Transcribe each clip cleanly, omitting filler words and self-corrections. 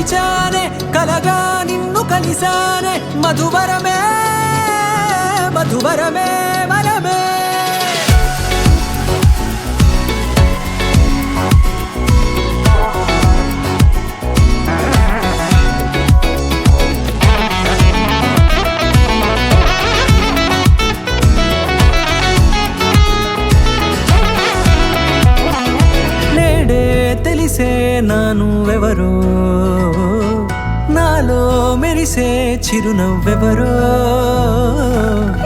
మరిచానే కలగా నిన్ను కలిసానే మధువరమే మధువరమే వరమే తెలిసే నానువెవరో నాలో మెరిసే చిరునవ్వెవరో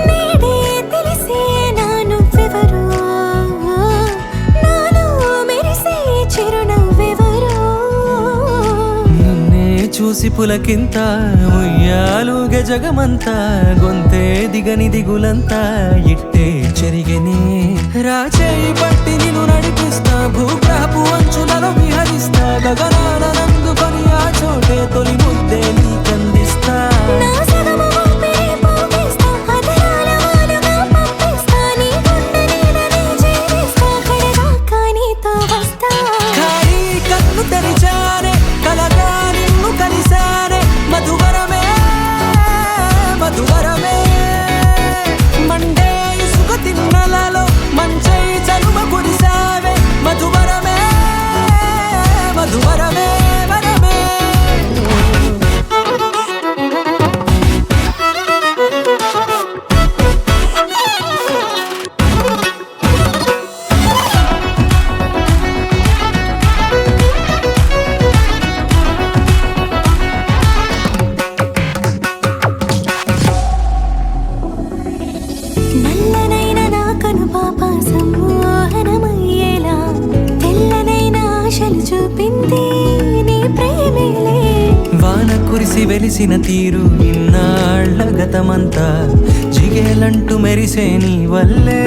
నేడే తెలిసే నానువెవరో నాలో మెరిసే చిరునవ్వెవరో నిన్నే చూసి పులకింత ఉయ్యాలుగే జగమంతా గొంతే దిగని దిగులంతా ఇట్టే చెరిగెనే రాచేయి పట్టి నిన్ను నడిపిస్తా భూగ్రహపు అంచులలో విహరిస్తా గగనాన నందుకొని ఆ చోటే తొలి ముద్దే నీకందిస్తా నా సగము ఊపిరి పోగిస్తా అదరాల వాలుగా పంపిస్తా నీ గుండె నీడనే చేరిస్తా కడదాకా నీతో వస్తా ఖాళీ కన్ను తెరిచానే కలగా నిన్ను కలిసానే మధువరమే మధువరమే మండే ఇసుక తిన్నలలో మంచై చలుమ కురిసావే మధువరమే మధువరమే వరమే నల్లనైన నా కనుపాప సమ్మోహనమయ్యేలా తెల్లనైన ఆశలు చూపింది నీ ప్రేమేలే వాన కురిసి వెలిసిన తీరు ఇన్నాళ్ల గతమంతా జిగేలంటూ మెరిసే నీ వల్లే